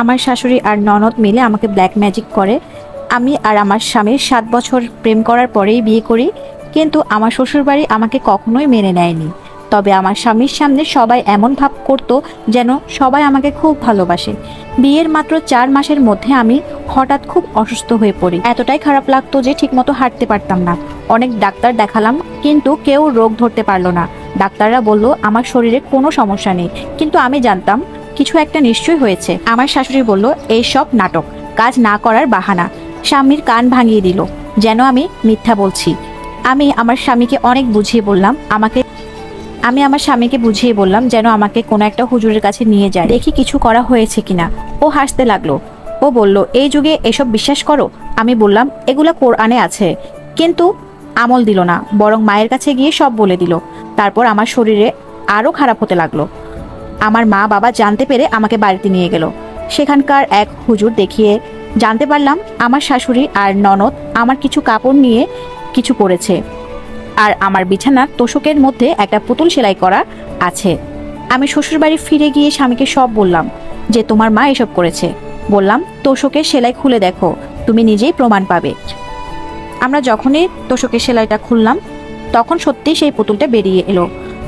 আমার শাশুড়ি আর ননদ মিলে আমাকে ব্ল্যাক ম্যাজিক করে। আমি আর আমার স্বামীর 7 বছর প্রেম করার পরেই বিয়ে করি, কিন্তু আমার শ্বশুরবাড়ি আমাকে কখনোই মেনে নেয়নি। তবে আমার স্বামীর সামনে সবাই এমন ভাব করতো যেন সবাই আমাকে খুব ভালোবাসে। বিয়ের মাত্র 4 মাসের মধ্যে আমি হঠাৎ খুব অসুস্থ হয়ে পড়ি। এতটাই খারাপ লাগতো যে ঠিকমতো হাঁটতে পারতাম না। অনেক ডাক্তার দেখালাম, কিন্তু কেউ রোগ ধরতে পারলো না। ডাক্তাররা বলল আমার শরীরে কোনো সমস্যা নেই, কিন্তু আমি জানতাম কিছু একটা নিশ্চয়ই হয়েছে। আমার শাশুড়ি বলল এই সব নাটক, কাজ না করার বাহানা। স্বামীর কান ভাঙিয়ে দিল যেন আমি মিথ্যা বলছি। আমি আমার স্বামীকে অনেক বুঝিয়ে বললাম যেন আমাকে কোনো একটা হুজুরের কাছে নিয়ে যায়, দেখি কিছু করা হয়েছে কিনা। ও হাসতে লাগলো। ও বলল এই যুগে এসব বিশ্বাস করো? আমি বললাম এগুলা কোরআনে আছে, কিন্তু আমল দিল না, বরং মায়ের কাছে গিয়ে সব বলে দিল। তারপর আমার শরীরে আরো খারাপ হতে লাগলো। আমার মা বাবা জানতে পেরে আমাকে বাড়িতে নিয়ে গেল। সেখানকার এক হুজুর দেখিয়ে জানতে পারলাম আমার শাশুড়ি আর ননদ আমার কিছু কাপড় নিয়ে কিছু করেছে, আর আমার বিছানার তোশকের মধ্যে একটা পুতুল সেলাই করা আছে। আমি শ্বশুরবাড়ি ফিরে গিয়ে স্বামীকে সব বললাম যে তোমার মা এসব করেছে। বললাম তোশকের সেলাই খুলে দেখো, তুমি নিজেই প্রমাণ পাবে। আমরা যখনই তোশকের সেলাইটা খুললাম তখন সত্যি সেই পুতুলটা বেরিয়ে এলো।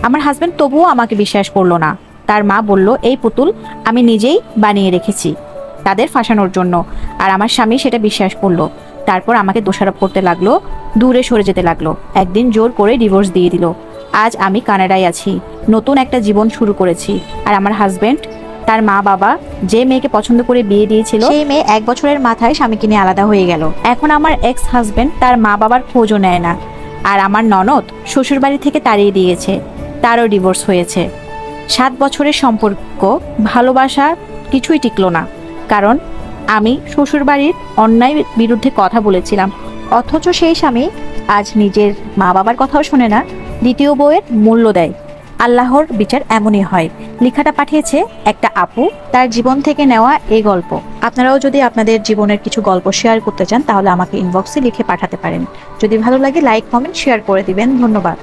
আমার হাজবেন্ড তবুও আমাকে বিশ্বাস করলো না। তার মা বলল এই পুতুল আমি নিজেই বানিয়ে রেখেছি তাদের ফাঁসানোর জন্য, আর আমার স্বামী সেটা বিশ্বাস করলো। তারপর আমাকে দোষারোপ করতে লাগলো, দূরে সরে যেতে লাগলো। একদিন জোর করে ডিভোর্স দিয়ে দিল। আজ আমি কানাডায় আছি, নতুন একটা জীবন শুরু করেছি। আর আমার হাজবেন্ড, তার মা বাবা যে মেয়েকে পছন্দ করে বিয়ে দিয়েছিল সেই মেয়ে 1 বছরের মাথায় স্বামীকে নিয়ে আলাদা হয়ে গেল। এখন আমার এক্স হাজবেন্ড তার মা বাবার খোঁজও নেয় না। আর আমার ননদ শ্বশুরবাড়ি থেকে তাড়িয়ে দিয়েছে, তারও ডিভোর্স হয়েছে। 7 বছরের সম্পর্ক, ভালোবাসা কিছুই টিকলো না, কারণ আমি শ্বশুরবাড়ির অন্যায় বিরুদ্ধে কথা বলেছিলাম। অথচ সেই স্বামী আজ নিজের মা বাবার কথাও শোনে না, দ্বিতীয় বউয়ের মূল্য দেয়। আল্লাহর বিচার এমনই হয়। লেখাটা পাঠিয়েছে একটা আপু, তার জীবন থেকে নেওয়া এই গল্প। আপনারাও যদি আপনাদের জীবনের কিছু গল্প শেয়ার করতে চান তাহলে আমাকে ইনবক্সে লিখে পাঠাতে পারেন। যদি ভালো লাগে লাইক, কমেন্ট, শেয়ার করে দিবেন। ধন্যবাদ।